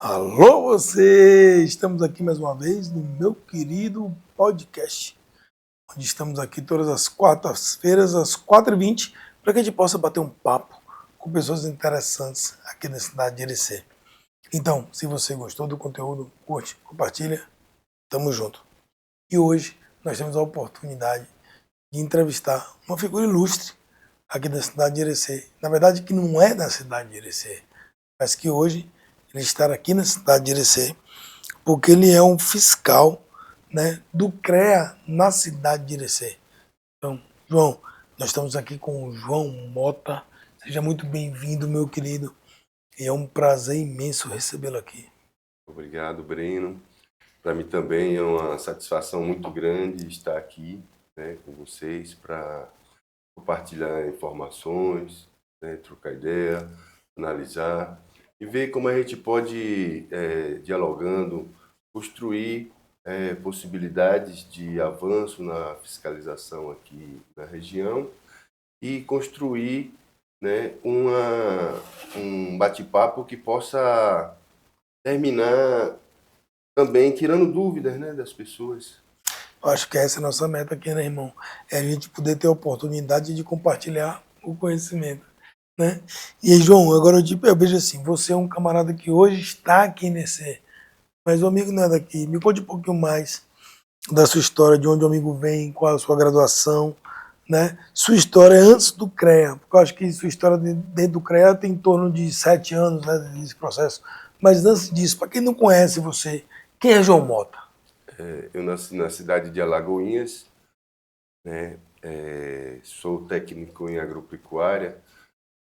Alô você! Estamos aqui mais uma vez no meu querido podcast, onde estamos aqui todas as quartas-feiras às 4h20 para que a gente possa bater um papo com pessoas interessantes aqui na cidade de Irecê. Então, se você gostou do conteúdo, curte, compartilha, tamo junto. E hoje nós temos a oportunidade de entrevistar uma figura ilustre aqui da cidade de Irecê. Na verdade, que não é da cidade de Irecê, mas que hoje ele está aqui na cidade de Irecê porque ele é um fiscal, né, do CREA na cidade de Irecê. Então, João, nós estamos aqui com o João Mota. Seja muito bem-vindo, meu querido. E é um prazer imenso recebê-lo aqui. Obrigado, Breno. Para mim também é uma satisfação muito grande estar aqui, né, com vocês para compartilhar informações, né, trocar ideia, analisar e ver como a gente pode, dialogando, construir possibilidades de avanço na fiscalização aqui na região e construir, né, um bate-papo que possa terminar também tirando dúvidas, né, das pessoas. Eu acho que essa é a nossa meta aqui, né, irmão? É a gente poder ter a oportunidade de compartilhar o conhecimento, né? E aí, João, agora eu vejo assim, você é um camarada que hoje está aqui nesse, mas o amigo não é daqui. Me conte um pouquinho mais da sua história, de onde o amigo vem, qual a sua graduação, né? Sua história antes do CREA, porque eu acho que sua história dentro do CREA tem em torno de 7 anos, né, nesse processo. Mas antes disso, para quem não conhece você, quem é João Mota? Eu nasci na cidade de Alagoinhas, né? Sou técnico em agropecuária,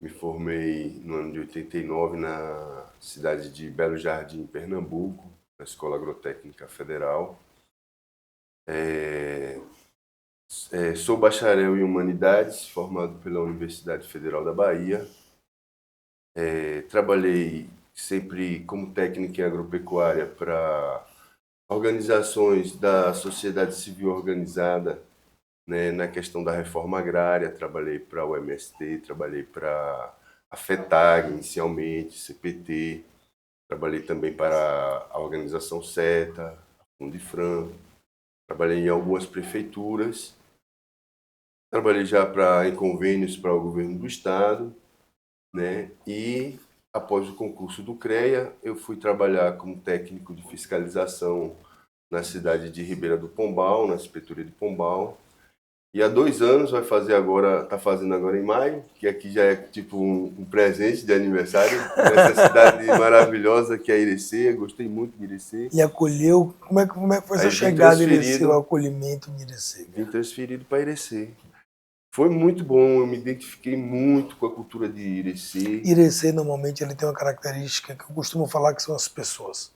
me formei no ano de 89 na cidade de Belo Jardim, Pernambuco, na Escola Agrotécnica Federal. Sou bacharel em Humanidades, formado pela Universidade Federal da Bahia. Trabalhei sempre como técnico em agropecuária para organizações da sociedade civil organizada, né, na questão da reforma agrária. Trabalhei para o MST, trabalhei para a FETAG inicialmente, CPT, trabalhei também para a organização CETA, a Fundifran, trabalhei em algumas prefeituras, trabalhei já em convênios para o governo do estado, né, e após o concurso do CREA, eu fui trabalhar como técnico de fiscalização na cidade de Ribeira do Pombal, na Prefeitura de Pombal. E há 2 anos está fazendo agora em maio, que aqui já é tipo um presente de aniversário nessa cidade maravilhosa que é Irecê. Gostei muito de Irecê. E acolheu, como é que foi essa Aí chegada em Irecê, o acolhimento em Irecê? Vim transferido para Irecê. Foi muito bom, eu me identifiquei muito com a cultura de Irecê. Irecê, normalmente, ele tem uma característica que eu costumo falar que são as pessoas,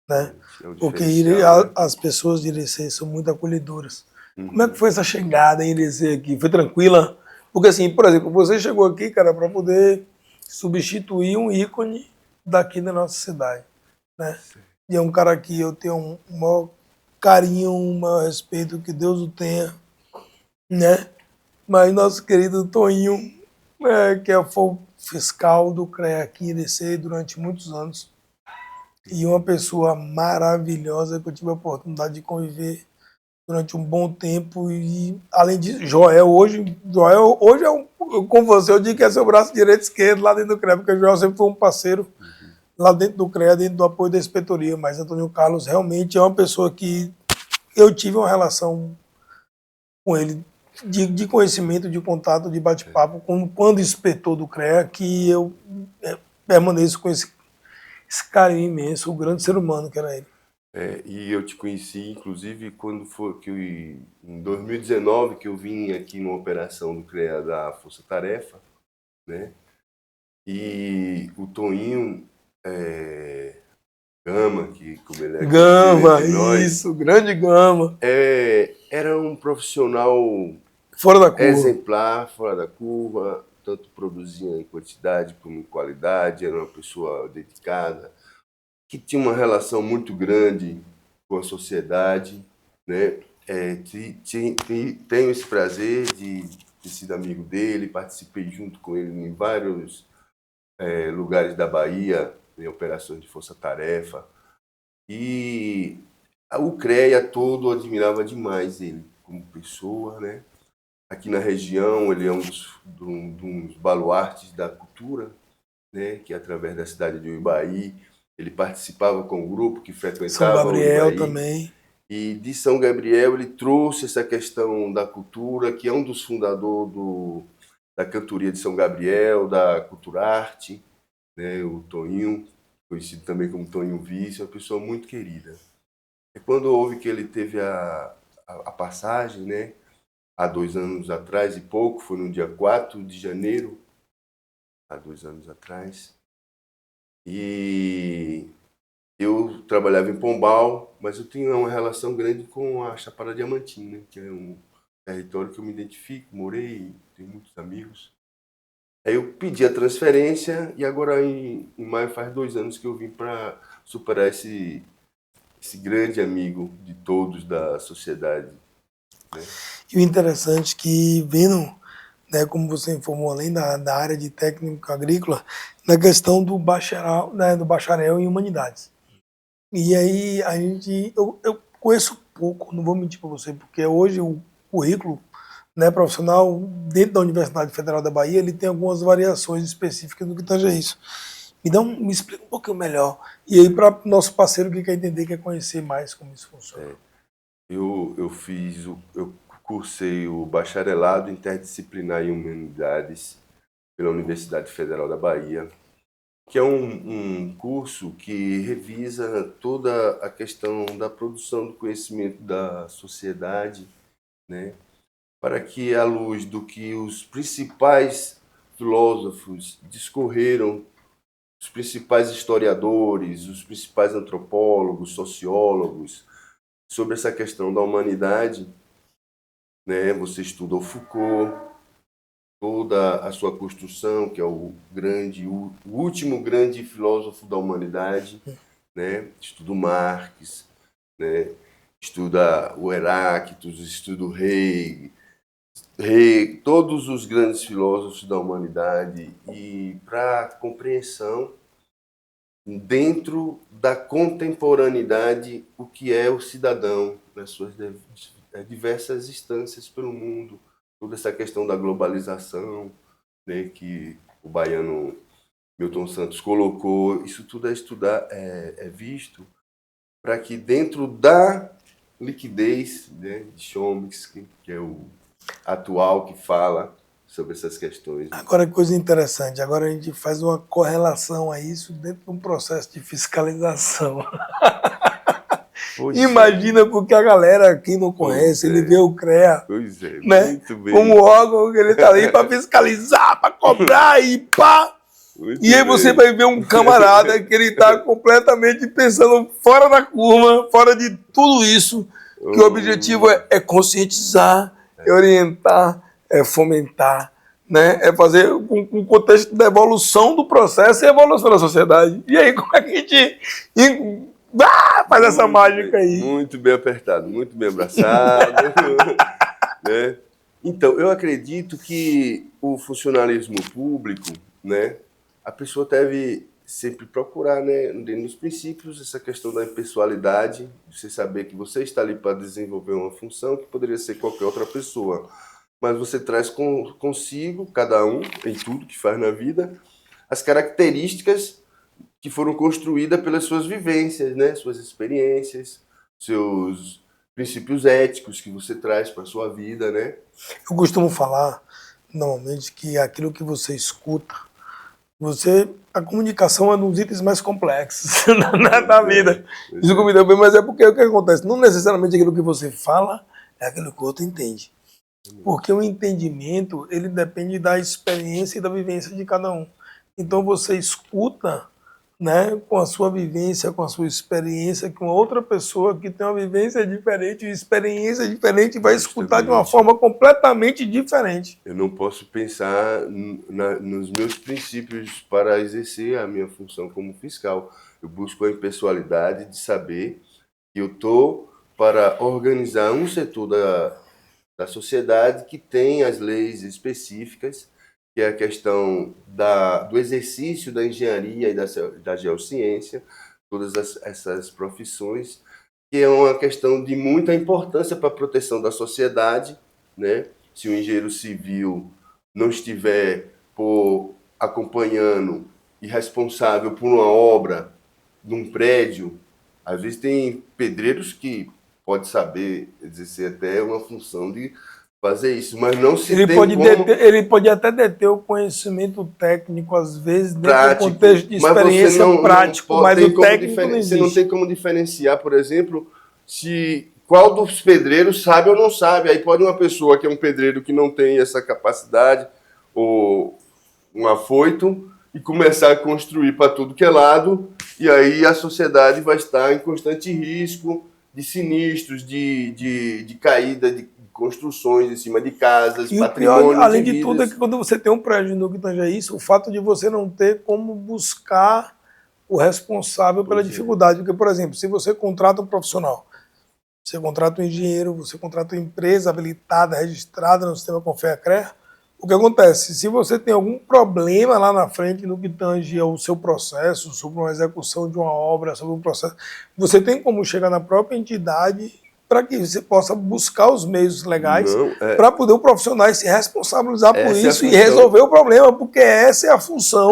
né? Porque né? as pessoas de Irecê são muito acolhedoras. Como é que foi essa chegada em Irecê aqui? Foi tranquila? Porque assim, por exemplo, você chegou aqui, cara, para poder substituir um ícone daqui da nossa cidade, né? E é um cara que eu tenho um maior carinho, um maior respeito, que Deus o tenha, né? Mas nosso querido Toinho, foi o fiscal do CREA aqui em Irecê durante muitos anos, e uma pessoa maravilhosa que eu tive a oportunidade de conviver durante um bom tempo. E além disso, Joel hoje é com você, eu digo que é seu braço direito e esquerdo lá dentro do CREA, porque o Joel sempre foi um parceiro lá dentro do CREA, dentro do apoio da inspetoria. Mas Antônio Carlos realmente é uma pessoa que eu tive uma relação com ele de conhecimento, de contato, de bate-papo, quando inspetor do CREA, que eu permaneço com esse carinho imenso, o grande ser humano que era ele. E eu te conheci, inclusive, quando foi em 2019 que eu vim aqui numa operação do CREA da Força Tarefa, né? E o Toinho Gama, que como ele é Gama, nós, isso, grande Gama. Era um profissional Fora da curva. Exemplar, fora da curva, tanto produzia em quantidade como em qualidade, era uma pessoa dedicada, que tinha uma relação muito grande com a sociedade, né? Tenho esse prazer de ter sido amigo dele, participei junto com ele em vários lugares da Bahia, em operações de força-tarefa. E o CREA todo admirava demais ele como pessoa, né? Aqui na região ele é um dos baluartes da cultura, né? Que através da cidade de Uibaí, ele participava com um grupo que São frequentava Gabriel Uibaí. também. E de São Gabriel ele trouxe essa questão da cultura, que é um dos fundadores da cantoria de São Gabriel, da Culturarte, né? O Toninho, conhecido também como Toninho Vice, é uma pessoa muito querida. E quando houve que ele teve a passagem, né? Há 2 anos atrás e pouco, foi no dia 4 de janeiro, há 2 anos atrás. E eu trabalhava em Pombal, mas eu tinha uma relação grande com a Chapada Diamantina, que é um território que eu me identifico, morei, tenho muitos amigos. Aí eu pedi a transferência e agora em maio faz 2 anos que eu vim para superar esse grande amigo de todos da sociedade, né? E o interessante é que, vendo, né, como você informou, além da área de técnico agrícola, na questão do bacharel, né, do bacharel em humanidades. E aí eu conheço pouco, não vou mentir para você, porque hoje o currículo, né, profissional dentro da Universidade Federal da Bahia, ele tem algumas variações específicas no que tange a isso. Me explica um pouquinho melhor. E aí, para nosso parceiro que quer entender, quer conhecer mais como isso funciona. Eu cursei o bacharelado interdisciplinar em humanidades pela Universidade Federal da Bahia, que é um curso que revisa toda a questão da produção do conhecimento da sociedade, né, para que, à luz do que os principais filósofos discorreram, os principais historiadores, os principais antropólogos, sociólogos, sobre essa questão da humanidade, né, você estuda o Foucault, toda a sua construção, que é o último grande filósofo da humanidade, né? Estuda o Marx, né? Estuda o Heráclitos, estuda o Hegel, todos os grandes filósofos da humanidade, e para compreensão dentro da contemporaneidade o que é o cidadão nas suas diversas instâncias pelo mundo, toda essa questão da globalização, né, que o baiano Milton Santos colocou, isso tudo é estudar, é visto para que dentro da liquidez, né, de Chomsky, que é o atual que fala sobre essas questões. Agora, que coisa interessante, agora a gente faz uma correlação a isso dentro de um processo de fiscalização. Imagina, porque a galera aqui não conhece, ele vê o CREA, né, muito bem, como órgão que ele está ali para fiscalizar, para cobrar e pá. E aí você vai ver um camarada que ele está completamente pensando fora da curva, fora de tudo isso, que o objetivo é conscientizar, é orientar, é fomentar, né? É fazer um contexto da evolução do processo e evolução da sociedade. E aí como é que a gente faz essa mágica aí? Muito bem apertado, muito bem abraçado. Né? Então, eu acredito que o funcionalismo público, né, a pessoa deve sempre procurar, né, nos princípios, essa questão da impessoalidade, você saber que você está ali para desenvolver uma função que poderia ser qualquer outra pessoa, mas você traz consigo, cada um, em tudo que faz na vida, as características que foram construídas pelas suas vivências, né, suas experiências, seus princípios éticos que você traz para a sua vida, né? Eu costumo falar, normalmente, que aquilo que você escuta, a comunicação é um dos itens mais complexos da vida. Desculpa me deu bem, mas é porque o que acontece? Não necessariamente aquilo que você fala é aquilo que o outro entende. Porque o entendimento, ele depende da experiência e da vivência de cada um. Então você escuta, né, com a sua vivência, com a sua experiência, com outra pessoa que tem uma vivência diferente, uma experiência diferente, vai escutar de uma forma completamente diferente. Eu não posso pensar nos meus princípios para exercer a minha função como fiscal. Eu busco a impessoalidade de saber que eu estou para organizar um setor da sociedade que tem as leis específicas, que é a questão do exercício da engenharia e da geociência, todas essas profissões, que é uma questão de muita importância para a proteção da sociedade, né? Se o engenheiro civil não estiver acompanhando e responsável por uma obra de um prédio, às vezes tem pedreiros que pode saber exercer até uma função de fazer isso, mas não se ele tem pode como... ele pode até deter o conhecimento técnico, às vezes, dentro prático, do contexto de experiência prático, mas o técnico não existe. Você não tem como diferenciar, por exemplo, qual dos pedreiros sabe ou não sabe. Aí pode uma pessoa que é um pedreiro que não tem essa capacidade, ou um afoito, e começar a construir para tudo que é lado, e aí a sociedade vai estar em constante risco de sinistros, de caída de construções em cima de casas, E o patrimônio, pior, além de vidas. tudo, é que quando você tem um prédio no que tange isso, o fato de você não ter como buscar o responsável pela dificuldade. Porque, por exemplo, se você contrata um profissional, você contrata um engenheiro, você contrata uma empresa habilitada, registrada no sistema Confea-CREA, o que acontece? Se você tem algum problema lá na frente no que tange ao seu processo, sobre uma execução de uma obra, sobre um processo, você tem como chegar na própria entidade para que você possa buscar os meios legais para poder o profissional se responsabilizar por isso e resolver o problema, porque essa é a função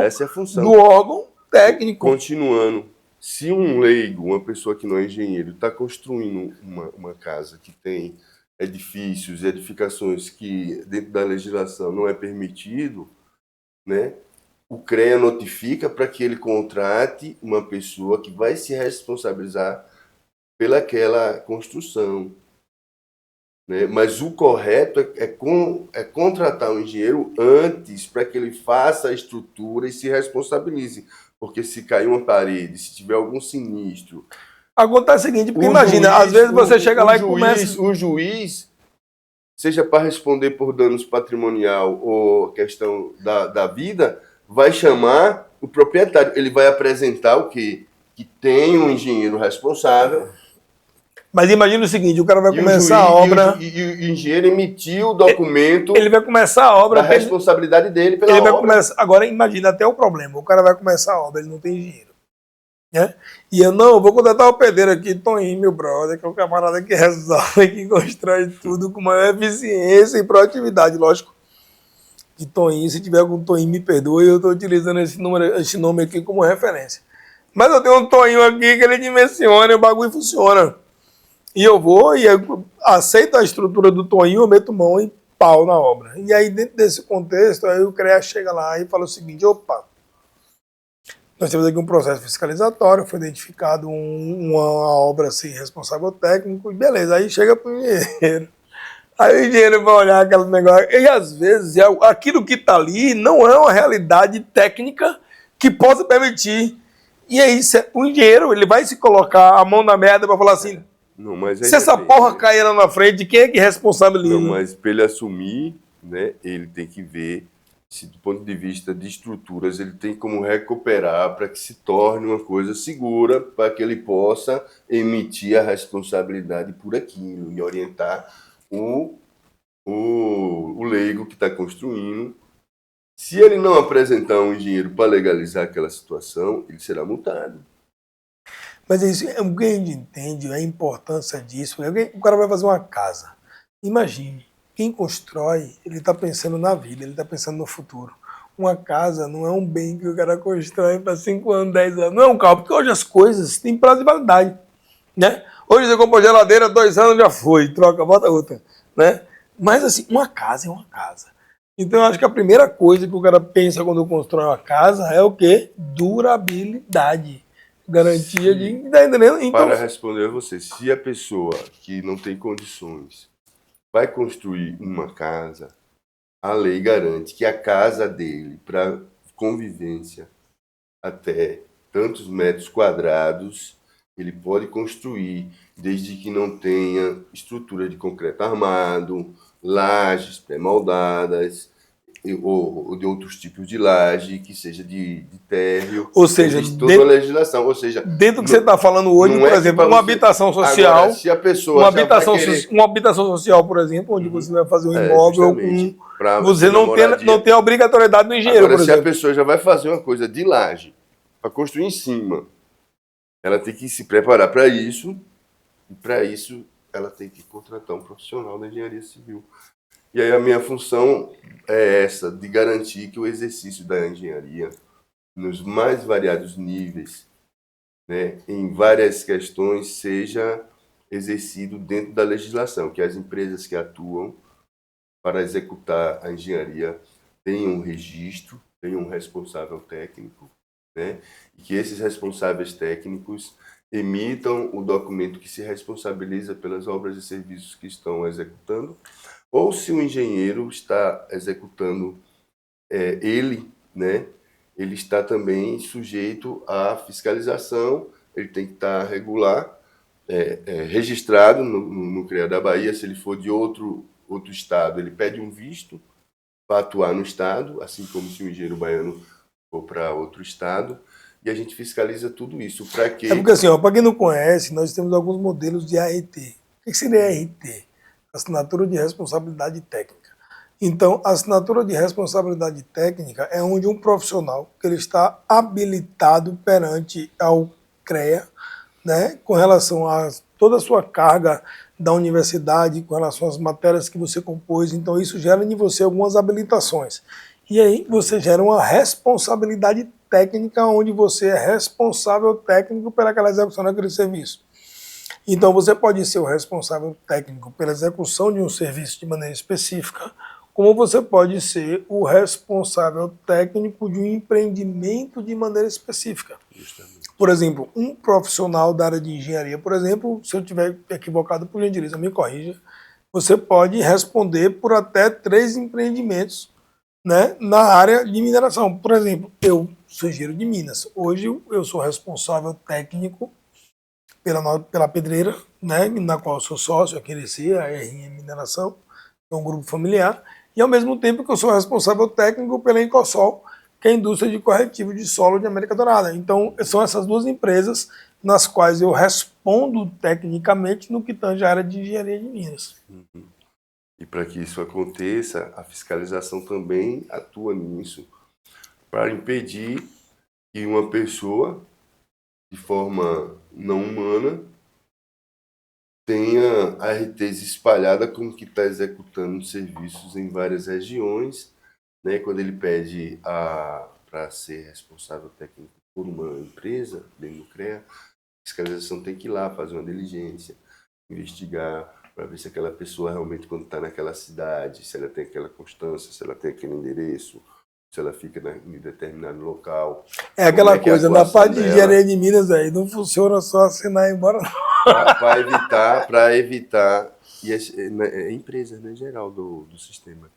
do órgão técnico. Continuando, se um leigo, uma pessoa que não é engenheiro, está construindo uma casa que tem edifícios, edificações que dentro da legislação não é permitido, né? O CREA notifica para que ele contrate uma pessoa que vai se responsabilizar pelaquela construção, né? Mas o correto é contratar um engenheiro antes para que ele faça a estrutura e se responsabilize, porque se cair uma parede, se tiver algum sinistro... Acontece o seguinte, porque imagina, às vezes você chega lá e começa... O juiz, seja para responder por danos patrimonial ou questão da vida, vai chamar o proprietário. Ele vai apresentar o quê? Que tem um engenheiro responsável. Mas imagina o seguinte, o cara vai começar a obra... E o engenheiro emitiu o documento... Ele vai começar a obra... Da responsabilidade dele pela obra. Agora imagina até o problema, o cara vai começar a obra, ele não tem engenheiro. Né? E eu vou contratar o pedreiro aqui, Toninho, meu brother, que é o camarada que resolve, que constrói tudo com maior eficiência e proatividade, lógico. De Toninho, se tiver algum Toninho, me perdoe, eu estou utilizando esse nome aqui como referência. Mas eu tenho um Toninho aqui que ele dimensiona e o bagulho funciona. E eu vou e eu aceito a estrutura do Toninho, eu meto mão e pau na obra. E aí, dentro desse contexto, aí o CREA chega lá e fala o seguinte, opa, nós temos aqui um processo fiscalizatório, foi identificado uma obra sem responsável técnico, e beleza, aí chega para o engenheiro. Aí o engenheiro vai olhar aquele negócio, e às vezes aquilo que está ali não é uma realidade técnica que possa permitir. E aí o engenheiro ele vai se colocar a mão na merda para falar assim, se essa porra cair lá na frente, quem é que responsabiliza? Não, mas para ele assumir, né, ele tem que ver se do ponto de vista de estruturas ele tem como recuperar para que se torne uma coisa segura, para que ele possa emitir a responsabilidade por aquilo e orientar o leigo que está construindo. Se ele não apresentar um engenheiro para legalizar aquela situação, ele será multado. Mas isso, alguém entende a importância disso? O cara vai fazer uma casa. Imagine. Quem constrói, ele está pensando na vida, ele está pensando no futuro. Uma casa não é um bem que o cara constrói para 5 anos, 10 anos. Não é um carro, porque hoje as coisas têm prazo de validade. Né? Hoje você compra geladeira, 2 anos já foi, troca, bota outra. Né? Mas assim, uma casa é uma casa. Então eu acho que a primeira coisa que o cara pensa quando constrói uma casa é o quê? Durabilidade. Garantia de... Tá entendendo? Então, para responder a você, se a pessoa que não tem condições vai construir uma casa, a lei garante que a casa dele, para convivência, até tantos metros quadrados, ele pode construir, desde que não tenha estrutura de concreto armado, lajes pré-moldadas, ou de outros tipos de laje, que seja de térreo. Ou seja, existe toda a legislação. Ou seja, dentro do que você está falando hoje, não por é que exemplo, pra uma você- habitação social, Agora, se a pessoa já vai querer... uma habitação social, por exemplo, onde você vai fazer um imóvel justamente, com... para Você não tem a obrigatoriedade do engenheiro, Agora, por se a exemplo. pessoa já vai fazer uma coisa de laje, para construir em cima, ela tem que se preparar para isso, e para isso ela tem que contratar um profissional da engenharia civil. E aí a minha função é essa, de garantir que o exercício da engenharia, nos mais variados níveis, né, em várias questões, seja exercido dentro da legislação, que as empresas que atuam para executar a engenharia tenham um registro, tenham um responsável técnico, né, e que esses responsáveis técnicos emitam o documento que se responsabiliza pelas obras e serviços que estão executando, ou se o engenheiro está executando ele, né, ele está também sujeito à fiscalização, ele tem que estar regular, registrado no CREA da Bahia. Se ele for de outro estado, ele pede um visto para atuar no estado, assim como se o engenheiro baiano for para outro estado, e a gente fiscaliza tudo isso. Para quê? É porque, assim, para quem não conhece, nós temos alguns modelos de ART. O que seria ART? Assinatura de Responsabilidade Técnica. Então, a assinatura de responsabilidade técnica é onde um profissional que ele está habilitado perante ao CREA, né, com relação a toda a sua carga da universidade, com relação às matérias que você compôs. Então, isso gera em você algumas habilitações. E aí você gera uma responsabilidade técnica, onde você é responsável técnico pelaquela execução daquele serviço. Então, você pode ser o responsável técnico pela execução de um serviço de maneira específica, como você pode ser o responsável técnico de um empreendimento de maneira específica. Justamente. Por exemplo, um profissional da área de engenharia, por exemplo, se eu estiver equivocado, por gentileza, me corrija, você pode responder por até 3 empreendimentos, né, na área de mineração. Por exemplo, eu sou engenheiro de Minas. Hoje eu sou responsável técnico pela pedreira, né, na qual eu sou sócio, aqui nesse, a RN Mineração, que é um grupo familiar, e ao mesmo tempo que eu sou responsável técnico pela Incosol, que é a indústria de corretivo de solo de América Dourada. Então, são essas duas empresas nas quais eu respondo tecnicamente no que tange a área de engenharia de Minas. E para que isso aconteça, a fiscalização também atua nisso, para impedir que uma pessoa, de forma não humana, tenha ARTs espalhada como que está executando serviços em várias regiões, né? Quando ele pede para ser responsável técnico por uma empresa, dentro do CREA, a fiscalização tem que ir lá fazer uma diligência, investigar, para ver se aquela pessoa realmente, quando está naquela cidade, se ela tem aquela constância, se ela tem aquele endereço, se ela fica em determinado local. É aquela que é a coisa, na atuação parte de dela. engenharia de Minas aí, não funciona só assinar e ir embora, não. Para evitar e é empresa, né, geral do sistema,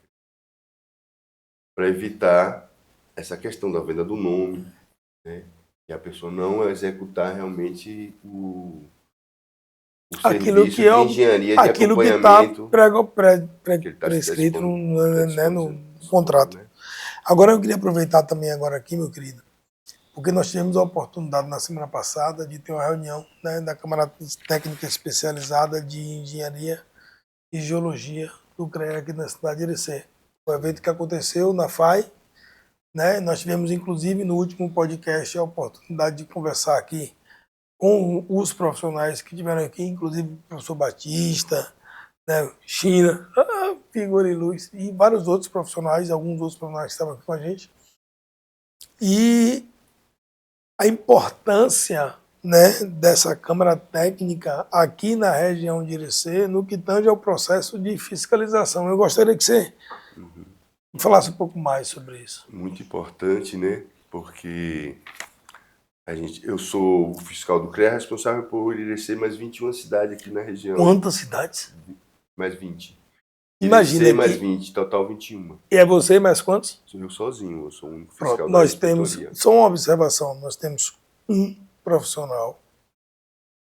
para evitar essa questão da venda do nome, né, e a pessoa não executar realmente o Aquilo serviço que de é engenharia de aquilo que está acompanhamento que ele está prescrito no dispondo, contrato. né? Agora eu queria aproveitar também agora aqui, meu querido, porque nós tivemos a oportunidade na semana passada de ter uma reunião, né, da Câmara Técnica Especializada de Engenharia e Geologia do CREA aqui na cidade de Irecê. Um evento que aconteceu na FAI, né? Nós tivemos inclusive no último podcast a oportunidade de conversar aqui com os profissionais que tiveram aqui, inclusive o professor Batista, né, China, Figura e Luz, e vários outros profissionais, alguns outros profissionais que estavam aqui com a gente. E a importância, né, dessa Câmara Técnica aqui na região de Irecê, no que tange ao processo de fiscalização. Eu gostaria que você falasse um pouco mais sobre isso. Muito importante, né? Porque eu sou o fiscal do CREA, responsável por Irecê mais 21 cidades aqui na região. Quantas cidades? Mais 20. Imagina Irecê mais que... 20, total 21. E é você mais quantos? Sou eu sozinho, eu sou um fiscal Pronto, da nós temos, inspetoria. só uma observação, nós temos um profissional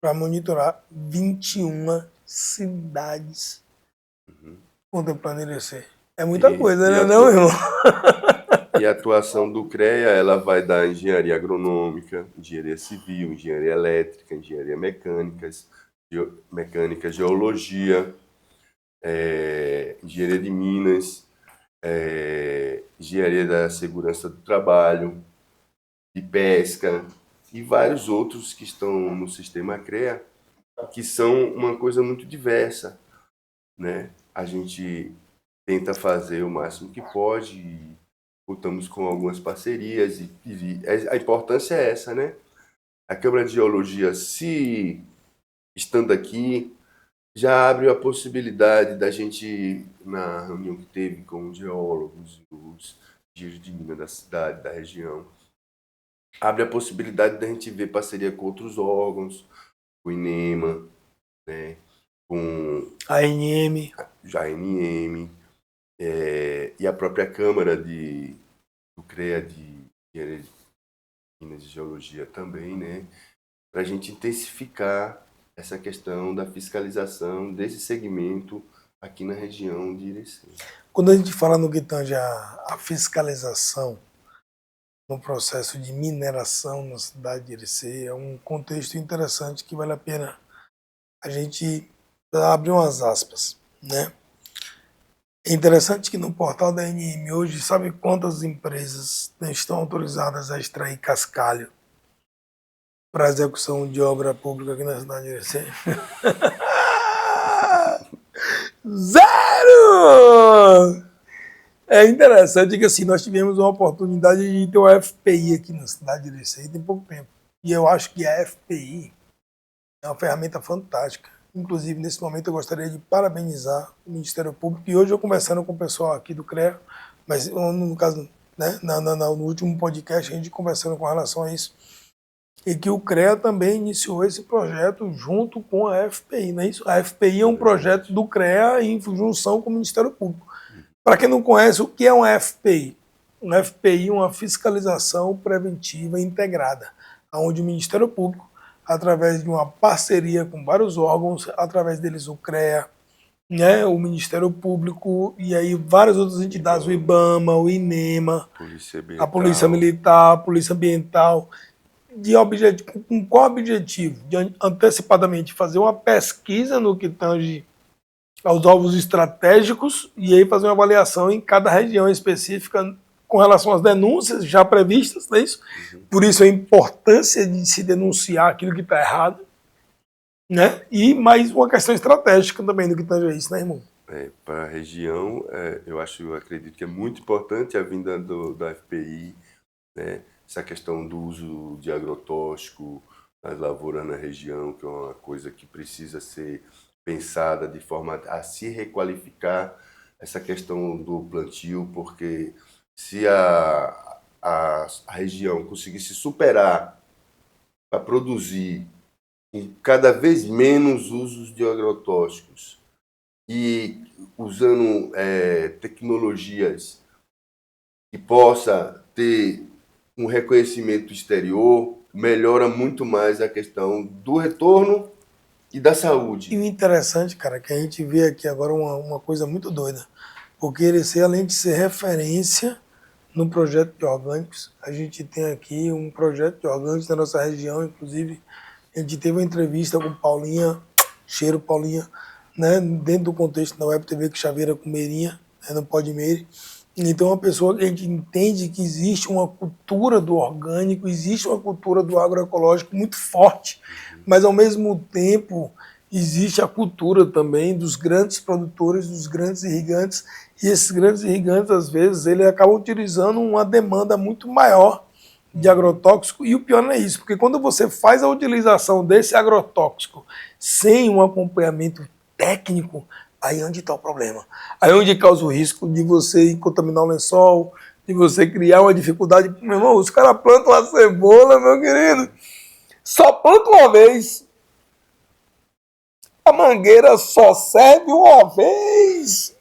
para monitorar 21 cidades contemplando Irecê. É muita E, coisa, e né, a, não, irmão? e a atuação do CREA, ela vai dar engenharia agronômica, engenharia civil, engenharia elétrica, engenharia mecânicas, mecânica, geologia, engenharia de minas, engenharia da segurança do trabalho, de pesca e vários outros que estão no sistema CREA, que são uma coisa muito diversa, né? A gente tenta fazer o máximo que pode e contamos com algumas parcerias e a importância é essa, né? A Câmara de Geologia, se estando aqui, já abre a possibilidade da gente, na reunião que teve com os geólogos, os engenheiros de mina da cidade, da região, abre a possibilidade da gente ver parceria com outros órgãos, com o INEMA, né, com A ANM. a ANM, e a própria Câmara do CREA de Engenharia de Minas e Geologia também, né, para a gente intensificar essa questão da fiscalização desse segmento aqui na região de Irecê. Quando a gente fala no que tange a fiscalização no processo de mineração na cidade de Irecê, é um contexto interessante que vale a pena a gente abrir umas aspas, né? É interessante que no portal da ANM hoje, sabe quantas empresas estão autorizadas a extrair cascalho para execução de obra pública aqui na cidade de Irecê? Zero! É interessante que assim, nós tivemos uma oportunidade de ter uma FPI aqui na cidade de Irecê tem pouco tempo. E eu acho que a FPI é uma ferramenta fantástica. Inclusive, nesse momento, eu gostaria de parabenizar o Ministério Público. E hoje eu conversando com o pessoal aqui do CREA, mas no caso, né, no último podcast, a gente conversando com relação a isso, e que o CREA também iniciou esse projeto junto com a FPI, não é isso? A FPI é um projeto do CREA em junção com o Ministério Público. Para quem não conhece, o que é uma FPI? Uma FPI é uma fiscalização preventiva integrada, onde o Ministério Público, através de uma parceria com vários órgãos, através deles o CREA, né, o Ministério Público e aí várias outras entidades, o IBAMA, o INEMA, a Polícia Militar, a Polícia Ambiental, com qual objetivo? De antecipadamente fazer uma pesquisa no que tange aos alvos estratégicos e aí fazer uma avaliação em cada região específica com relação às denúncias já previstas, não é isso? Por isso a importância de se denunciar aquilo que está errado, né? E mais uma questão estratégica também do que tange a isso, né, irmão? Para a região, eu acredito que é muito importante a vinda da FPI, né? Essa questão do uso de agrotóxico nas lavouras na região, que é uma coisa que precisa ser pensada de forma a se requalificar essa questão do plantio, porque se a região conseguisse superar para produzir cada vez menos usos de agrotóxicos e usando tecnologias que possa ter um reconhecimento exterior, melhora muito mais a questão do retorno e da saúde. E o interessante, cara, que a gente vê aqui agora uma coisa muito doida, porque Irecê, além de ser referência no projeto de orgânicos, a gente tem aqui um projeto de orgânicos na nossa região, inclusive a gente teve uma entrevista com Paulinha, cheiro Paulinha, né, dentro do contexto da Web TV que Chaveira com Meirinha, né, no Podmeire. Então, uma pessoa que a gente entende que existe uma cultura do orgânico, existe uma cultura do agroecológico muito forte, mas ao mesmo tempo existe a cultura também dos grandes produtores, dos grandes irrigantes, e esses grandes irrigantes, às vezes, eles acabam utilizando uma demanda muito maior de agrotóxico, e o pior não é isso, porque quando você faz a utilização desse agrotóxico sem um acompanhamento técnico, aí onde está o problema. Aí onde causa o risco de você contaminar o lençol, de você criar uma dificuldade. Meu irmão, os caras plantam a cebola, meu querido, só planta uma vez. A mangueira só serve uma vez.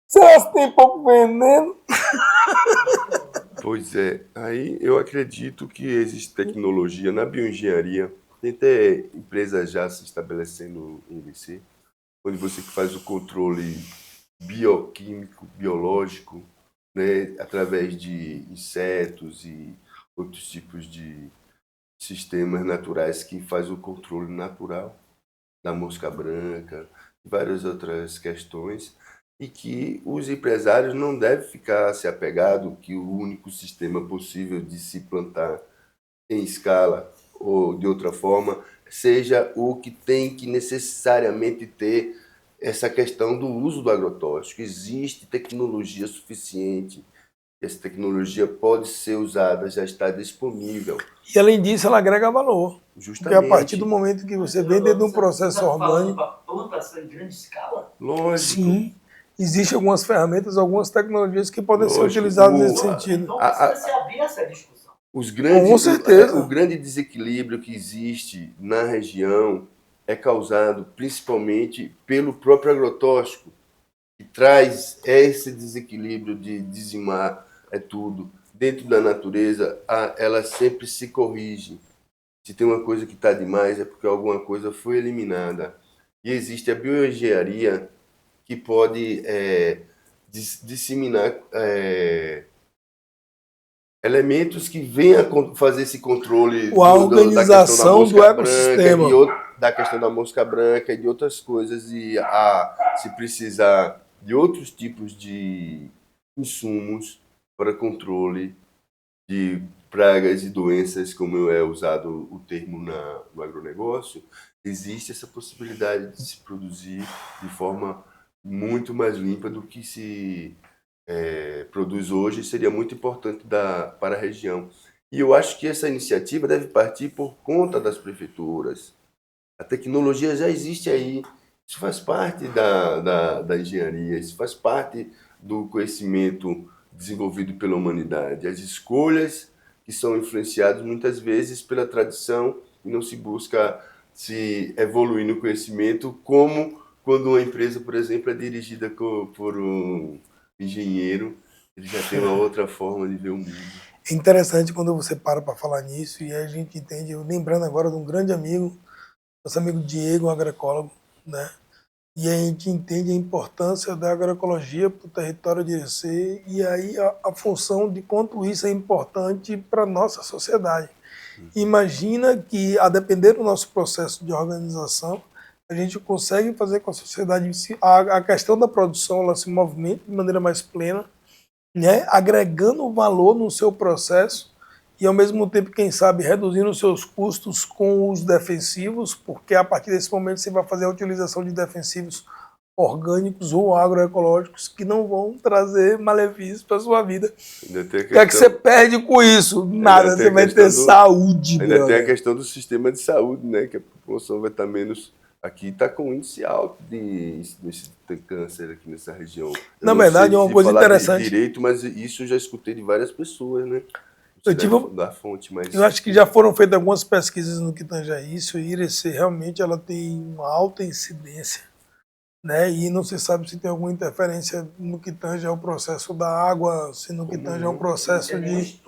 Será que tem pouco veneno? Pois é, aí eu acredito que existe tecnologia na bioengenharia, tem até empresas já se estabelecendo em Irecê, onde você faz o controle bioquímico, biológico, né, através de insetos e outros tipos de sistemas naturais que faz o controle natural da mosca branca, várias outras questões, e que os empresários não devem ficar se apegado que o único sistema possível de se plantar em escala ou de outra forma seja o que tem que necessariamente ter essa questão do uso do agrotóxico. Existe tecnologia suficiente, essa tecnologia pode ser usada, já está disponível. E além disso, ela agrega valor. Justamente. Porque a partir do momento que você vem dentro de um processo orgânico... Plantação em grande escala? Lógico. Sim. Existem algumas ferramentas, algumas tecnologias que podem ser utilizadas nesse sentido. Então precisa se abrir essa discussão. Com certeza. O grande desequilíbrio que existe na região é causado principalmente pelo próprio agrotóxico, que traz esse desequilíbrio de dizimar tudo. Dentro da natureza, ela sempre se corrige. Se tem uma coisa que está demais, é porque alguma coisa foi eliminada. E existe a bioengenharia que pode disseminar elementos que venham a fazer esse controle a organização do ecossistema, da questão da mosca branca e de outras coisas, e se precisar de outros tipos de insumos para controle de pragas e doenças, como é usado o termo no agronegócio, existe essa possibilidade de se produzir de forma muito mais limpa do que se produz hoje. Seria muito importante para a região. E eu acho que essa iniciativa deve partir por conta das prefeituras. A tecnologia já existe aí, isso faz parte da engenharia, isso faz parte do conhecimento desenvolvido pela humanidade. As escolhas que são influenciadas muitas vezes pela tradição e não se busca se evoluir no conhecimento, como quando uma empresa, por exemplo, é dirigida por um engenheiro, ele já tem uma outra forma de ver o mundo. É interessante quando você para falar nisso e a gente entende, eu lembrando agora de um grande amigo, nosso amigo Diego, um agroecólogo, né? E a gente entende a importância da agroecologia para o território de Irecê e aí a função de quanto isso é importante para a nossa sociedade. Imagina que, a depender do nosso processo de organização, a gente consegue fazer com a sociedade a questão da produção ela se movimente de maneira mais plena, né, agregando valor no seu processo e, ao mesmo tempo, quem sabe, reduzindo os seus custos com os defensivos, porque a partir desse momento você vai fazer a utilização de defensivos orgânicos ou agroecológicos que não vão trazer malefícios para a sua vida. O que é que você perde com isso? Nada, você vai ter saúde. Ainda tem a questão do sistema de saúde, né, que a população vai estar menos... Aqui está com um índice alto de câncer aqui nessa região. Na verdade, é uma coisa interessante. Direito, mas isso eu já escutei de várias pessoas, né? Da fonte, mas... Eu acho que já foram feitas algumas pesquisas no que tange a isso, e Irecê realmente ela tem uma alta incidência, né? E não se sabe se tem alguma interferência no que tange ao processo da água, se no que tange ao processo de...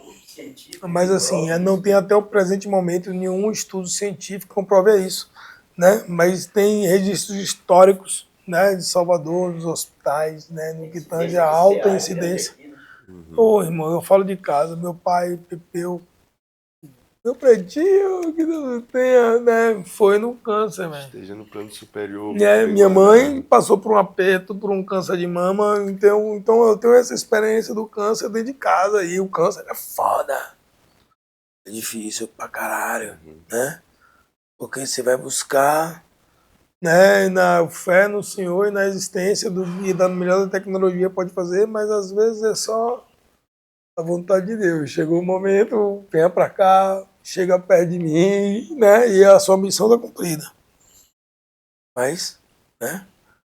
Mas assim, não tem até o presente momento nenhum estudo científico que comprove isso, né? Mas tem registros históricos, né, de Salvador, dos hospitais, né, no que tange a alta incidência. Ô, irmão, eu falo de casa, meu pai, Pepeu, meu pretinho, que não tenha, né, foi no câncer, velho. Esteja no plano superior. Minha mãe passou por um aperto, por um câncer de mama, então eu tenho essa experiência do câncer dentro de casa, e o câncer é foda. É difícil pra caralho, né? Porque você vai buscar, né, na fé no Senhor e na existência e da melhor tecnologia pode fazer, mas às vezes é só a vontade de Deus. Chegou o momento, venha para cá, chega perto de mim, né, e a sua missão está cumprida. Mas, né,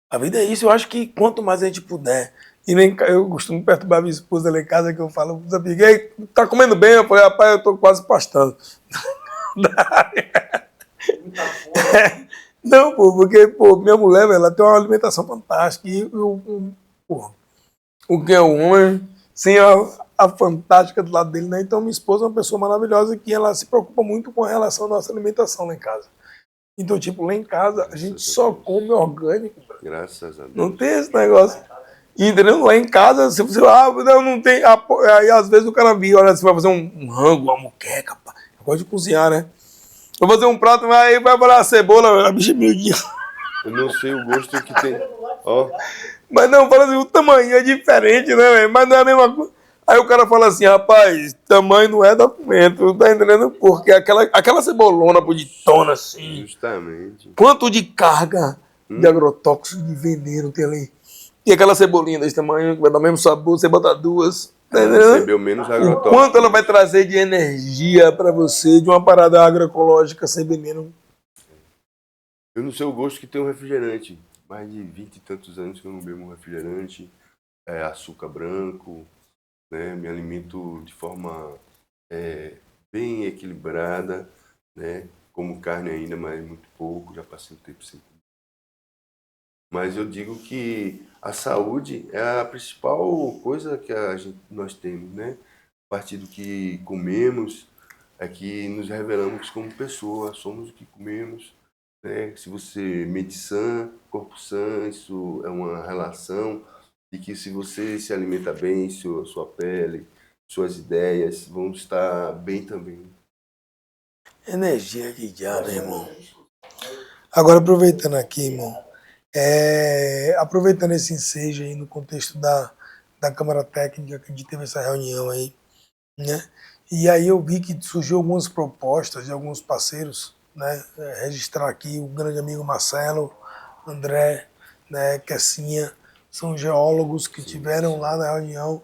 a vida é isso. Eu acho que quanto mais a gente puder, e nem eu costumo perturbar minha esposa lá em casa, que eu falo para os amigos, tá comendo bem? Eu falei, rapaz, eu tô quase pastando. Não, pô, porque minha mulher, velho, ela tem uma alimentação fantástica e o que é o homem sem a fantástica do lado dele, né? Então minha esposa é uma pessoa maravilhosa que ela se preocupa muito com relação à nossa alimentação lá em casa. Então, tipo, lá em casa a gente só come orgânico. Graças a Deus. Não tem esse negócio. Entendeu? Lá em casa, se você não tem. Aí às vezes o cara vira, olha, você vai fazer um rango, uma moqueca, pá. Eu gosto de cozinhar, né? Vou fazer um prato, mas aí vai falar a cebola, a bicha miudinha. Eu não sei o gosto que tem. Ó, Mas não, fala assim, o tamanho é diferente, né, velho? Mas não é a mesma coisa. Aí o cara fala assim, rapaz, tamanho não é documento, tá entendendo? Porque aquela cebolona bonitona assim, justamente. quanto de carga de agrotóxico, de veneno tem ali. E aquela cebolinha desse tamanho, que vai dar o mesmo sabor, você bota duas. Tá Ela entendendo? recebeu menos O agrotóxico. quanto ela vai trazer de energia pra você de uma parada agroecológica sem veneno. Eu não sei o gosto que tem um refrigerante. Mais de 20 e tantos anos que eu não bebo um refrigerante. Açúcar branco, né? Me alimento de forma bem equilibrada, né? Como carne ainda, mas muito pouco. Já passei o tempo sem comer. Mas eu digo que a saúde é a principal coisa que nós temos, né? A partir do que comemos, é que nos revelamos como pessoa, somos o que comemos. Né? Se você mente sã, corpo sã, isso é uma relação de que se você se alimenta bem, sua pele, suas ideias vão estar bem também. Energia de diabo, irmão. Agora, aproveitando aqui, irmão, aproveitando esse ensejo aí no contexto da Câmara Técnica, que a gente teve essa reunião aí, né? E aí eu vi que surgiu algumas propostas de alguns parceiros, né? Registrar aqui o grande amigo Marcelo, André, né? Kessinha, são geólogos que tiveram lá na reunião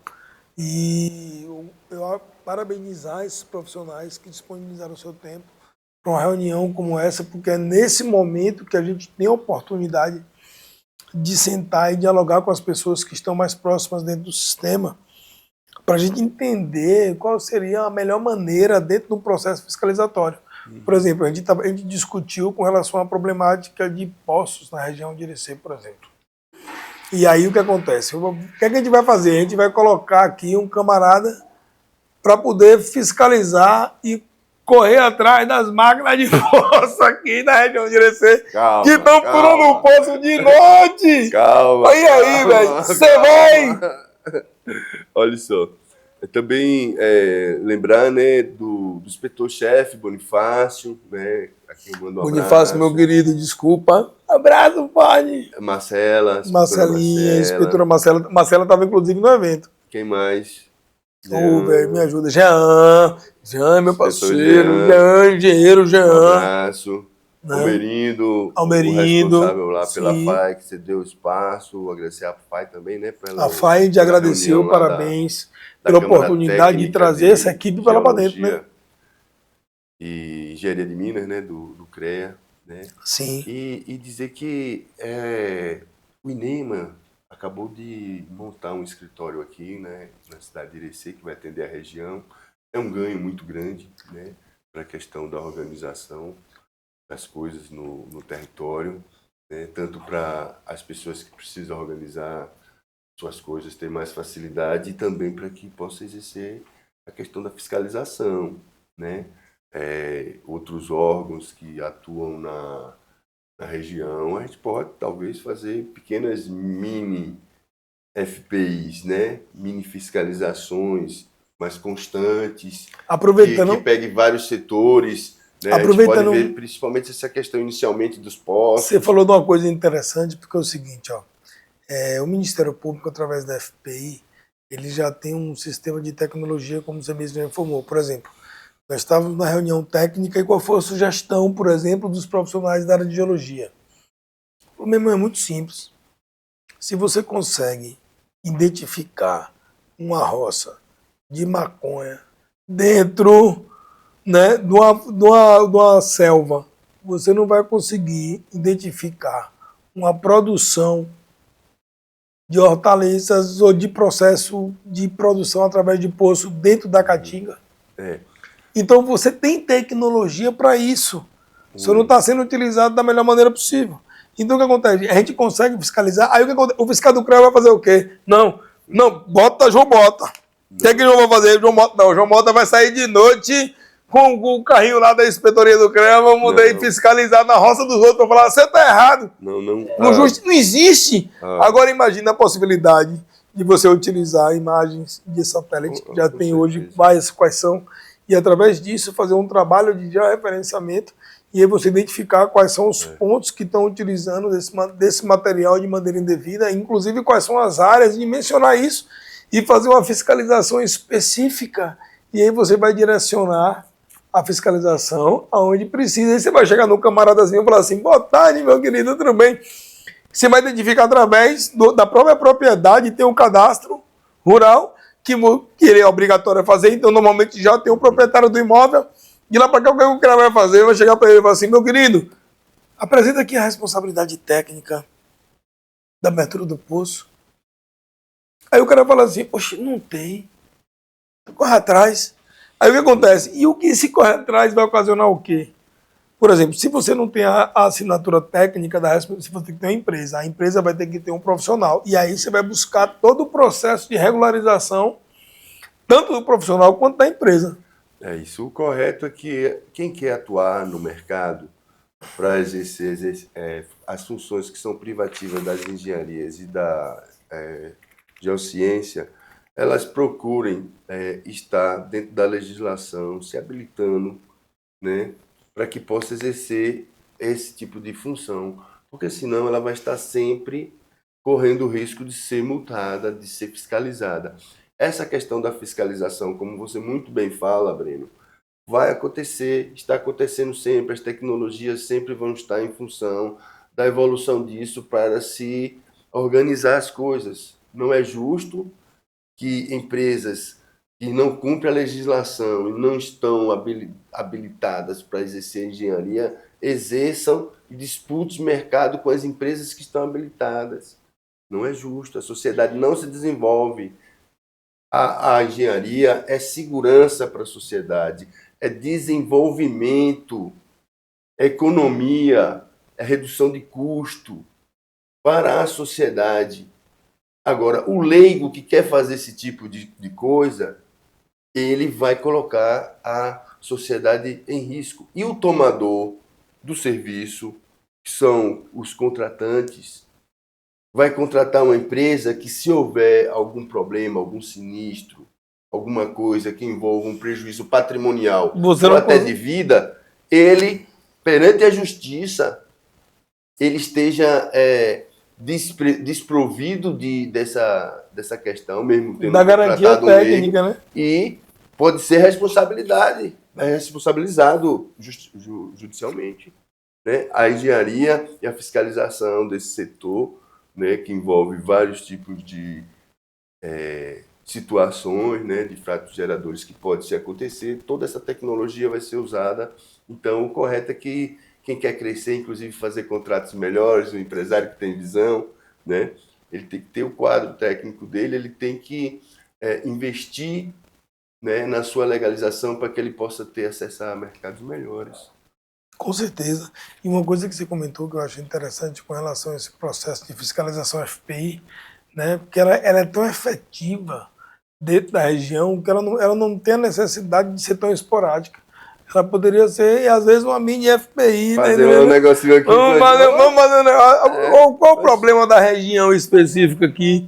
e eu parabenizar esses profissionais que disponibilizaram o seu tempo para uma reunião como essa, porque é nesse momento que a gente tem a oportunidade de sentar e dialogar com as pessoas que estão mais próximas dentro do sistema, para a gente entender qual seria a melhor maneira dentro do processo fiscalizatório. Por exemplo, a gente discutiu com relação à problemática de poços na região de Irecê, por exemplo. E aí o que acontece? O que é que a gente vai fazer? A gente vai colocar aqui um camarada para poder fiscalizar e correr atrás das máquinas de poço aqui na região de Irecê, Calma, que estão furando o poço de noite. Calma. Aí, velho, você vai... Olha só. Também lembrar, né, do inspetor-chefe Bonifácio, né? Aqui eu mando um Bonifácio, abraço. meu querido, desculpa. Abraço, pode. Marcelinha, inspetora Marcela. Marcela estava inclusive no evento. Quem mais? Ô, velho, me ajuda. Jean, meu Inspetor parceiro. Jean. Jean, engenheiro Um Jean. abraço. Né? Almerindo, Almerindo, o responsável lá pela sim. FAI, que você deu espaço. Agradecer a FAI também, né? A FAI te agradeceu, parabéns pela oportunidade de trazer essa equipe para lá para dentro, né? E Engenharia de Minas, né? Do CREA, né? Sim. E dizer que o INEMA acabou de montar um escritório aqui, né? Na cidade de Irecê, que vai atender a região. É um ganho muito grande, né? Para a questão da organização das coisas no território, né? Tanto para as pessoas que precisam organizar suas coisas ter mais facilidade e também para que possa exercer a questão da fiscalização, né? Outros órgãos que atuam na região, a gente pode talvez fazer pequenas mini FPIs, né? Mini fiscalizações mais constantes, Aproveitando, que pegue vários setores. Né? Aproveitando, a gente pode ver principalmente essa questão inicialmente dos postos. Você falou de uma coisa interessante, porque é o seguinte, ó, o Ministério Público, através da FPI, ele já tem um sistema de tecnologia, como você mesmo já informou. Por exemplo, nós estávamos na reunião técnica e qual foi a sugestão, por exemplo, dos profissionais da área de geologia? O problema é muito simples. Se você consegue identificar uma roça de maconha dentro, né, de uma selva, você não vai conseguir identificar uma produção de hortaliças ou de processo de produção através de poço dentro da caatinga. Então você tem tecnologia para isso. Só não está sendo utilizado da melhor maneira possível. Então o que acontece? A gente consegue fiscalizar, aí o que acontece? O fiscal do CREA vai fazer o quê? Não, bota João Mota. O que é que o João vai fazer? João Mota vai sair de noite com o carrinho lá da inspetoria do CREA, vamos daí fiscalizar na roça dos outros para falar, você está errado. Não existe. Agora imagine a possibilidade de você utilizar imagens de satélite, que já tem hoje várias quais são, e através disso fazer um trabalho de georreferenciamento e aí você identificar quais são os pontos que estão utilizando desse material de maneira indevida, inclusive quais são as áreas, e mencionar isso e fazer uma fiscalização específica. E aí você vai direcionar a fiscalização aonde precisa. Aí você vai chegar no camaradazinho e falar assim, boa tarde, meu querido, tudo bem? Você vai identificar através da própria propriedade, tem um cadastro rural, que ele é obrigatório a fazer, então normalmente já tem o proprietário do imóvel, de lá para cá o que o cara vai fazer? Vai chegar para ele e falar assim, meu querido, apresenta aqui a responsabilidade técnica da abertura do poço. Aí o cara fala assim, poxa, não tem, corre atrás. Aí o que acontece? E o que se corre atrás vai ocasionar o quê? Por exemplo, se você não tem a assinatura técnica da responsabilidade, você tem que ter uma empresa. A empresa vai ter que ter um profissional. E aí você vai buscar todo o processo de regularização, tanto do profissional quanto da empresa. É isso. O correto é que quem quer atuar no mercado para exercer as funções que são privativas das engenharias e da geociência, elas procurem estar dentro da legislação, se habilitando, né, para que possa exercer esse tipo de função, porque senão ela vai estar sempre correndo o risco de ser multada, de ser fiscalizada. Essa questão da fiscalização, como você muito bem fala, Breno, vai acontecer, está acontecendo sempre, as tecnologias sempre vão estar em função da evolução disso para se organizar as coisas. Não é justo que empresas que não cumprem a legislação e não estão habilitadas para exercer engenharia exerçam e disputem mercado com as empresas que estão habilitadas. Não é justo, a sociedade não se desenvolve. A engenharia é segurança para a sociedade, é desenvolvimento, é economia, é redução de custo para a sociedade. Agora, o leigo que quer fazer esse tipo de coisa, ele vai colocar a sociedade em risco. E o tomador do serviço, que são os contratantes, vai contratar uma empresa que, se houver algum problema, algum sinistro, alguma coisa que envolva um prejuízo patrimonial ou até de vida, ele, perante a justiça, ele esteja desprovido dessa questão, mesmo tendo da garantia técnica, né? E pode ser responsabilizado judicialmente, né? A engenharia e a fiscalização desse setor, né, que envolve vários tipos de situações, né, de fatos geradores que pode acontecer, toda essa tecnologia vai ser usada. Então, o correto é que quem quer crescer, inclusive fazer contratos melhores, o empresário que tem visão, né, ele tem que ter o quadro técnico dele, ele tem que investir, né, na sua legalização para que ele possa ter acesso a mercados melhores. Com certeza. E uma coisa que você comentou que eu achei interessante com relação a esse processo de fiscalização FPI, né, porque ela é tão efetiva dentro da região que ela não tem a necessidade de ser tão esporádica. Ela poderia ser, e às vezes, uma mini FPI. Fazer né? um negocinho aqui. Vamos fazer um negócio. Qual o problema da região específica aqui?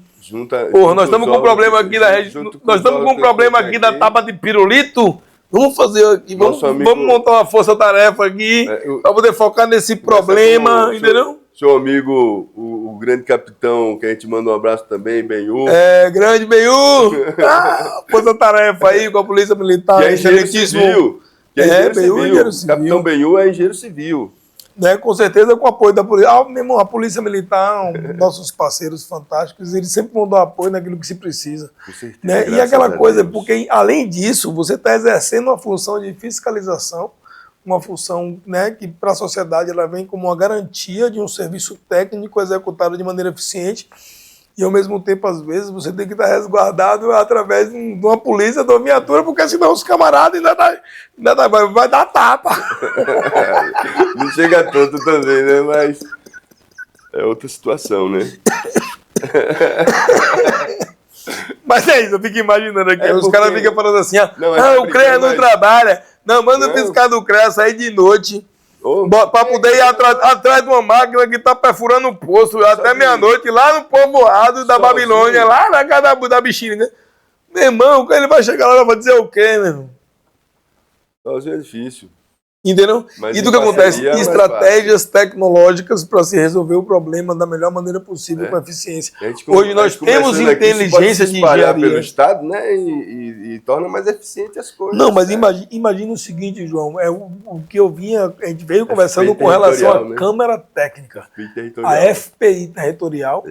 Nós estamos com um problema aqui da região. Nós estamos com um problema aqui da tapa de pirulito. Vamos fazer aqui, vamos montar uma força-tarefa aqui para poder focar nesse problema, entendeu? Seu amigo, o grande capitão, que a gente manda um abraço também, Benhu. Grande Benhu! Força-tarefa aí com a Polícia Militar. Que é engenheiro civil. Engenheiro civil. Capitão Benhu é engenheiro civil. Né, com certeza com o apoio da polícia. Mesmo a Polícia Militar, nossos parceiros fantásticos, eles sempre vão dar apoio naquilo que se precisa. Com certeza, né? E aquela coisa, porque além disso, você está exercendo uma função de fiscalização, uma função, né, que para a sociedade ela vem como uma garantia de um serviço técnico executado de maneira eficiente. E ao mesmo tempo, às vezes, você tem que estar resguardado através de uma polícia, de uma viatura, porque senão os camaradas vai dar tapa. Não chega tanto também, né? Mas é outra situação, né? Mas é isso, eu fico imaginando aqui. Os caras ficam falando assim, o CREA não mas... trabalha. Não, manda o fiscal do CREA sair de noite para poder ir atrás de uma máquina que está perfurando o poço até meia-noite, lá no povoado da Babilônia, lá na casa da bichinha, né? Meu irmão, ele vai chegar lá e vai dizer o quê, meu irmão? Sozinho é difícil. Entendeu? Mas e do que acontece? é Estratégias tecnológicas para se resolver o problema da melhor maneira possível, com eficiência. Hoje nós temos inteligência de engenharia pelo Estado, né? E torna mais eficiente as coisas. Não, mas imagina o seguinte, João, o que eu vinha, a gente veio conversando com relação à Câmara Técnica, a FPI territorial,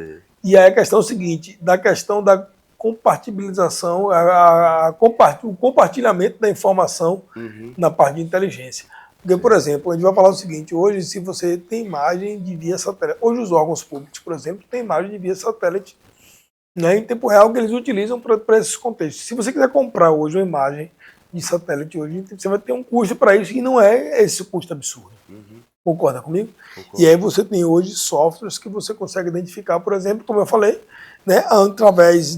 e aí a questão é o seguinte, da questão da compartilhabilização, o compartilhamento da informação na parte de inteligência. Porque, por exemplo, a gente vai falar o seguinte, hoje se você tem imagem de via satélite, hoje os órgãos públicos, por exemplo, têm imagem de via satélite, né, em tempo real que eles utilizam para esses contextos. Se você quiser comprar hoje uma imagem de satélite, hoje você vai ter um custo para isso e não é esse custo absurdo. Concorda comigo? Concordo. E aí você tem hoje softwares que você consegue identificar, por exemplo, como eu falei, né, através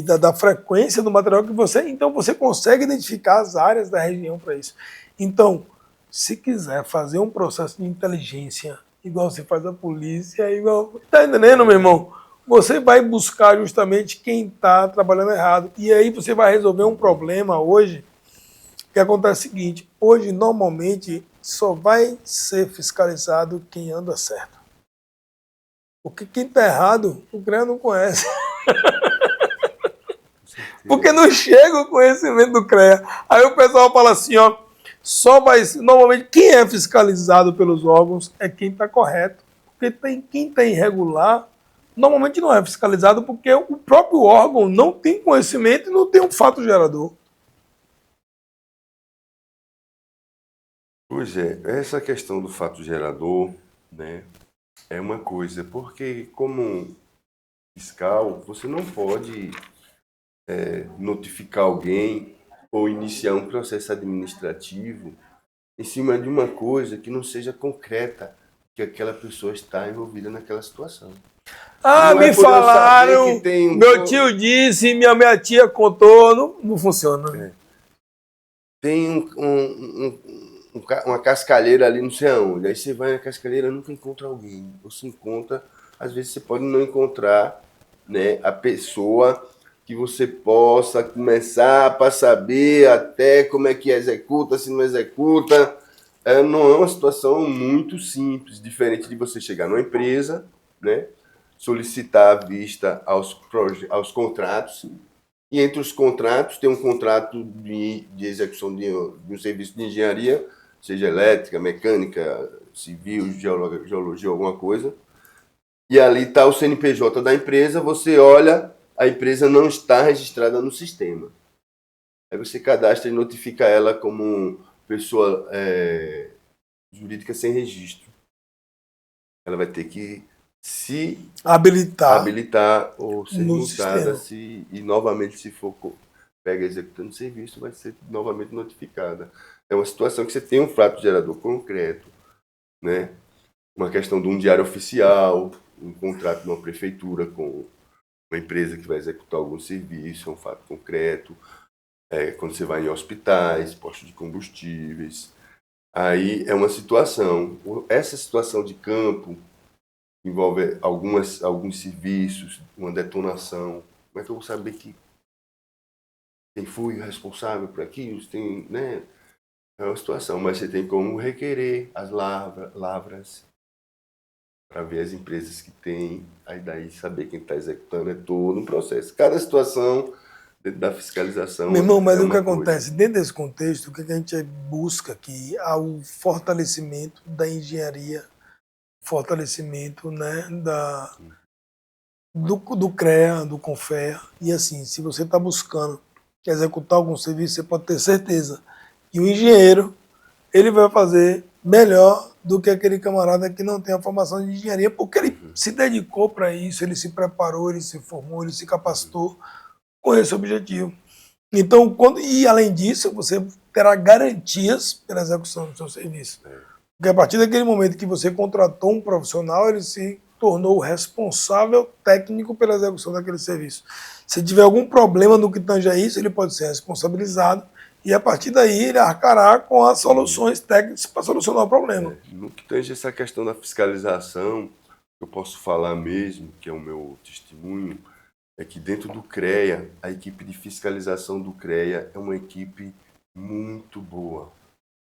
da frequência do material que então você consegue identificar as áreas da região para isso. Então, se quiser fazer um processo de inteligência, igual você faz a polícia, igual... Tá entendendo, meu irmão? Você vai buscar justamente quem está trabalhando errado. E aí você vai resolver um problema hoje, que acontece o seguinte, hoje normalmente só vai ser fiscalizado quem anda certo. Porque quem está errado, o CREA não conhece. Porque não chega o conhecimento do CREA. Aí o pessoal fala assim, ó, normalmente quem é fiscalizado pelos órgãos é quem está correto. Porque quem está irregular, normalmente não é fiscalizado porque o próprio órgão não tem conhecimento e não tem um fato gerador. Pois é, essa questão do fato gerador, né, é uma coisa, porque como fiscal, você não pode notificar alguém ou iniciar um processo administrativo em cima de uma coisa que não seja concreta, que aquela pessoa está envolvida naquela situação. Ah, me falaram, meu tio disse, minha tia contou, não funciona. Tem uma cascalheira ali não sei aonde, aí você vai na cascalheira, nunca encontra alguém. Você encontra, às vezes você pode não encontrar, né, a pessoa que você possa começar para saber até como é que executa, se não executa. Não é uma situação muito simples, diferente de você chegar numa empresa, né, solicitar a vista aos contratos, e entre os contratos tem um contrato de execução de um serviço de engenharia, seja elétrica, mecânica, civil, geologia, alguma coisa, e ali está o CNPJ da empresa, você olha, a empresa não está registrada no sistema. Aí você cadastra e notifica ela como pessoa jurídica sem registro. Ela vai ter que se habilitar ou ser multada e novamente, se for pega executando serviço, vai ser novamente notificada. É uma situação que você tem um fato gerador concreto, né? Uma questão de um diário oficial, um contrato de uma prefeitura com uma empresa que vai executar algum serviço, é um fato concreto. Quando você vai em hospitais, postos de combustíveis, aí é uma situação. Essa situação de campo envolve alguns serviços, uma detonação. Como é que eu vou saber quem foi o responsável por aquilo? Né? É uma situação, mas você tem como requerer as lavras para ver as empresas que tem, aí daí saber quem está executando, é todo um processo. Cada situação dentro da fiscalização. Meu irmão, mas o que acontece? Dentro desse contexto, o que a gente busca aqui é o fortalecimento da engenharia, fortalecimento, né, do CREA, do CONFEA. E assim, se você está buscando executar algum serviço, você pode ter certeza que o engenheiro ele vai fazer melhor do que aquele camarada que não tem a formação de engenharia, porque ele se dedicou para isso, ele se preparou, ele se formou, ele se capacitou com esse objetivo. Então, e além disso, você terá garantias pela execução do seu serviço. Porque a partir daquele momento que você contratou um profissional, ele se tornou o responsável técnico pela execução daquele serviço. Se tiver algum problema no que tange a isso, ele pode ser responsabilizado E a partir daí ele arcará com as soluções técnicas para solucionar o problema. No que tange essa questão da fiscalização, eu posso falar mesmo, que é o meu testemunho, é que dentro do CREA, a equipe de fiscalização do CREA é uma equipe muito boa.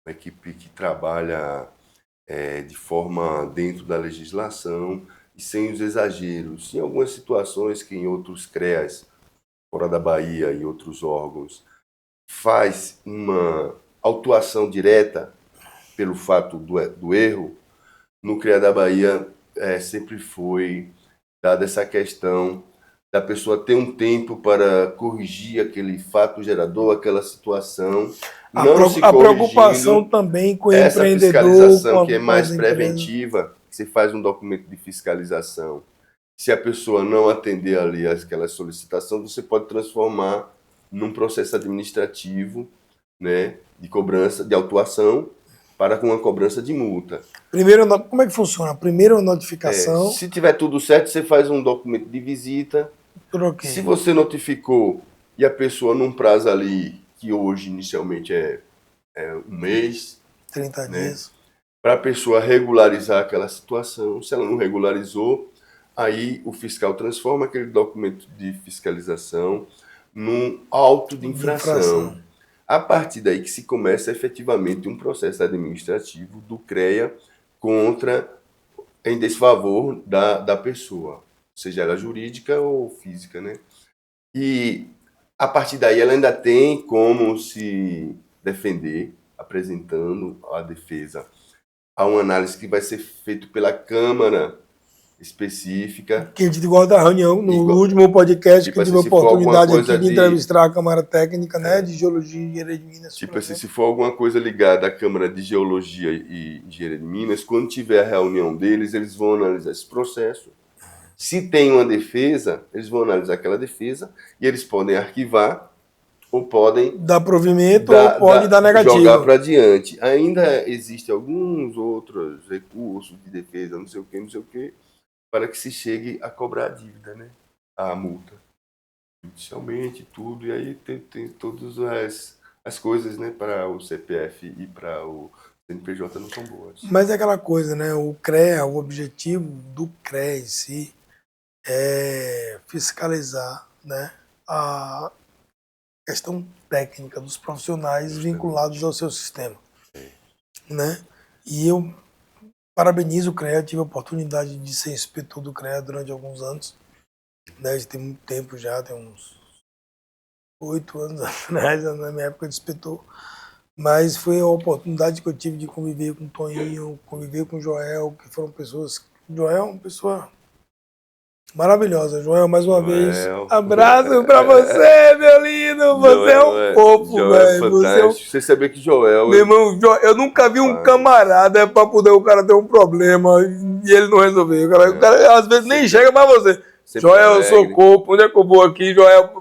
Uma equipe que trabalha de forma dentro da legislação e sem os exageros. Em algumas situações que em outros CREAs, fora da Bahia e outros órgãos, faz uma autuação direta pelo fato do erro, no CREA da Bahia sempre foi dada essa questão da pessoa ter um tempo para corrigir aquele fato gerador, aquela situação, não se A corrigindo. preocupação também com o Essa empreendedor, fiscalização com que é mais as empresas. preventiva, você faz um documento de fiscalização. Se a pessoa não atender ali aquela solicitação, você pode transformar num processo administrativo, né, de cobrança, de autuação, para com uma cobrança de multa. Primeiro, como é que funciona? Primeiro a notificação. Se tiver tudo certo, você faz um documento de visita. Troquei. Se você notificou e a pessoa num prazo ali, que hoje inicialmente é um mês, 30 né, dias. para a pessoa regularizar aquela situação. Se ela não regularizou, aí o fiscal transforma aquele documento de fiscalização num auto de infração. A partir daí que se começa efetivamente um processo administrativo do CREA em desfavor da pessoa, seja ela jurídica ou física, né? E a partir daí ela ainda tem como se defender, apresentando a defesa a uma análise que vai ser feita pela Câmara específica. Que a gente igual da reunião, no último podcast, que eu tive a oportunidade aqui de entrevistar a Câmara Técnica, né, de Geologia e Engenharia de Minas. Tipo assim, se for alguma coisa ligada à Câmara de Geologia e Engenharia de Minas, quando tiver a reunião deles, eles vão analisar esse processo. Se tem uma defesa, eles vão analisar aquela defesa e eles podem arquivar ou podem dar provimento ou pode dar negativo. Jogar para diante. Ainda existem alguns outros recursos de defesa, não sei o que, para que se chegue a cobrar a dívida, né? A multa. Judicialmente, tudo, e aí tem todas as coisas, né, para o CPF e para o CNPJ não são boas. Mas é aquela coisa, né? O CREA, o objetivo do CREA em si é fiscalizar, né, a questão técnica dos profissionais vinculados ao seu sistema, né? E eu parabenizo o CREA, tive a oportunidade de ser inspetor do CREA durante alguns anos, né? Tem muito tempo já, tem uns 8 anos atrás, na minha época de inspetor, mas foi a oportunidade que eu tive de conviver com o Toninho, conviver com o Joel, que foram pessoas... Joel é uma pessoa maravilhosa. Joel, mais uma vez, abraço pra você, meu lindo. Você é um fofo, velho. Você sabia que Joel... Meu irmão, eu nunca vi um camarada pra poder o cara ter um problema e ele não resolver. O cara às vezes nem chega pra você. Sempre Joel, alegre. Eu sou corpo, onde é que eu vou aqui? Joel,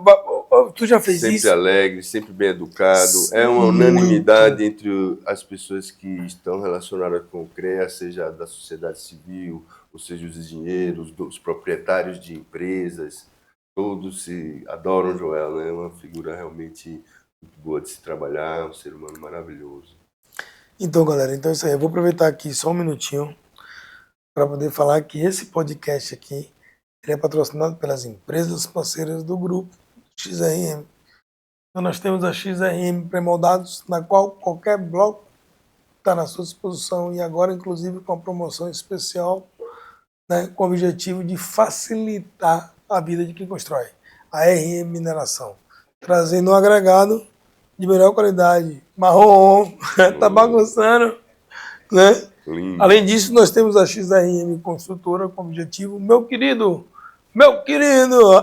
tu já fez sempre isso? Sempre alegre, sempre bem educado. É uma unanimidade entre as pessoas que estão relacionadas com o CREA, seja da sociedade civil, ou seja, os engenheiros, os proprietários de empresas, todos se adoram o Joel, né? É uma figura realmente muito boa de se trabalhar, um ser humano maravilhoso. Então, galera, então é isso aí. Eu vou aproveitar aqui só um minutinho para poder falar que esse podcast aqui ele é patrocinado pelas empresas parceiras do grupo XRM. Então nós temos a XRM Pré-Moldados, na qual qualquer bloco está na sua disposição e agora, inclusive, com a promoção especial, né, com o objetivo de facilitar a vida de quem constrói. A RM Mineração, trazendo um agregado de melhor qualidade, marrom, tá bagunçando, né? Além disso, nós temos a XRM Construtora com o objetivo, meu querido,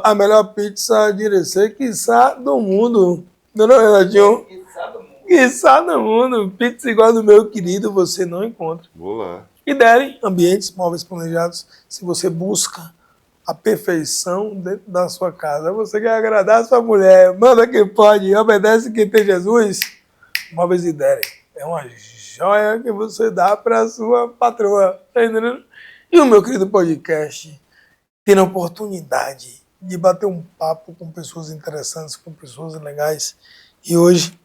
a melhor pizza de Irecê, quiçá do mundo. Não é, Renatinho? Quiçá do mundo. Pizza igual do meu querido, você não encontra. Vou lá. E derem ambientes móveis planejados, se você busca a perfeição dentro da sua casa. Você quer agradar a sua mulher, manda quem pode, obedece quem tem Jesus. Móveis e derem. É uma joia que você dá para a sua patroa. Tá entendendo? E o meu querido podcast, tendo a oportunidade de bater um papo com pessoas interessantes, com pessoas legais. E hoje,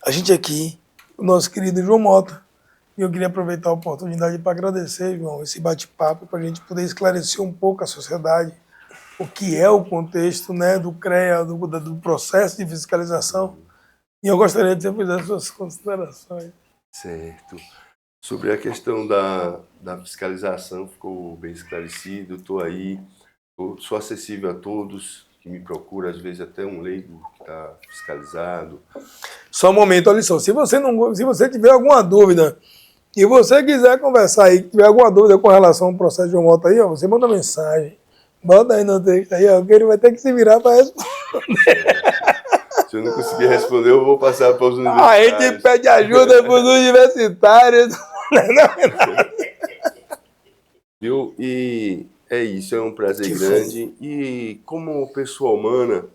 a gente aqui, o nosso querido João Mota, e eu queria aproveitar a oportunidade para agradecer, João, esse bate-papo, para a gente poder esclarecer um pouco a sociedade, o que é o contexto, né, do CREA, do processo de fiscalização. E eu gostaria de você fazer as suas considerações. Certo. Sobre a questão da fiscalização, ficou bem esclarecido, estou aí, sou acessível a todos que me procuram, às vezes até um leigo que está fiscalizado. Só um momento, olha só, se você tiver alguma dúvida e você quiser conversar aí, tiver alguma dúvida com relação ao processo de João Mota aí, ó, você manda mensagem, bota aí no texto aí, ó, que ele vai ter que se virar para responder. Se eu não conseguir responder, eu vou passar para os A universitários. gente pede ajuda para os universitários. Viu? E é isso, é um prazer Que grande. E como pessoa humana,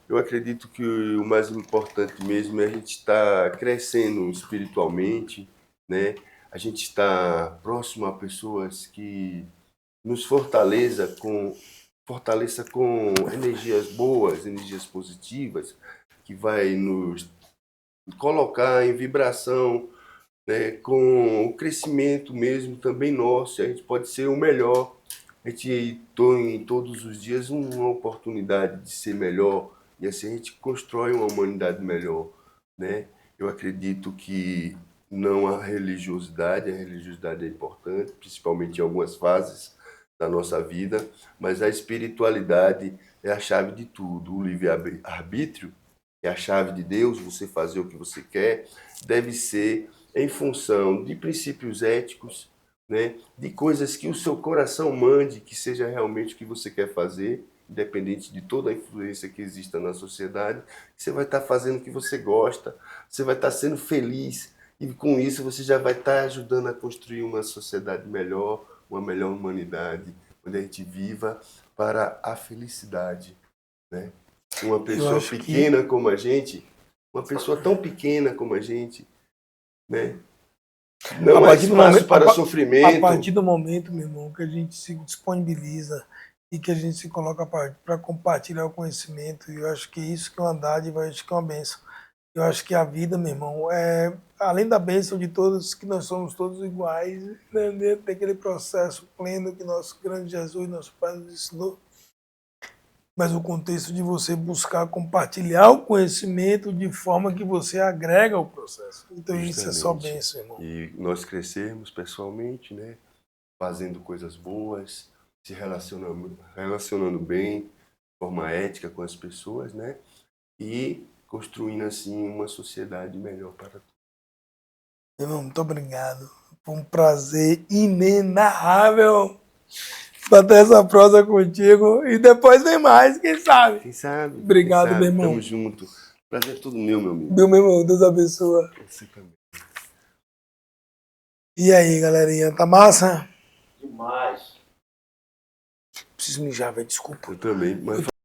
eu acredito que o mais importante mesmo é a gente estar crescendo espiritualmente, né? A gente estar próximo a pessoas que nos fortaleça com energias boas, energias positivas, que vai nos colocar em vibração, né, com o crescimento mesmo também nosso. A gente pode ser o melhor. A gente tem todos os dias uma oportunidade de ser melhor e assim a gente constrói uma humanidade melhor, né? Eu acredito que não há religiosidade, a religiosidade é importante, principalmente em algumas fases da nossa vida, mas a espiritualidade é a chave de tudo. O livre-arbítrio é a chave de Deus, você fazer o que você quer, deve ser em função de princípios éticos, né, de coisas que o seu coração mande, que seja realmente o que você quer fazer, independente de toda a influência que exista na sociedade, você vai estar fazendo o que você gosta, você vai estar sendo feliz, e com isso você já vai estar ajudando a construir uma sociedade melhor, uma melhor humanidade, onde a gente viva para a felicidade, né? Uma pessoa pequena como a gente, uma pessoa tão pequena como a gente, né? Não há espaço para sofrimento. A partir do momento, meu irmão, que a gente se disponibiliza e que a gente se coloca para compartilhar o conhecimento, eu acho que isso que é uma dádiva, eu acho que é uma bênção. Eu acho que a vida, meu irmão, é além da bênção de todos, que nós somos todos iguais, né, dentro daquele processo pleno que nosso grande Jesus, nosso Pai, nos ensinou. Mas o contexto de você buscar compartilhar o conhecimento de forma que você agrega o processo. Então isso é só bênção, irmão. E nós crescermos pessoalmente, né? Fazendo coisas boas, se relacionando bem, de forma ética com as pessoas, né? E construindo assim uma sociedade melhor para todos. Irmão, muito obrigado. Foi um prazer inenarrável bater essa prosa contigo. E depois vem mais, quem sabe? Quem sabe? Obrigado, quem sabe? meu irmão. Tamo junto. Prazer é tudo meu amigo. Meu irmão, Deus abençoe. Você também. E aí, galerinha, tá massa? Demais. Preciso mijar, velho, desculpa. Eu também, mas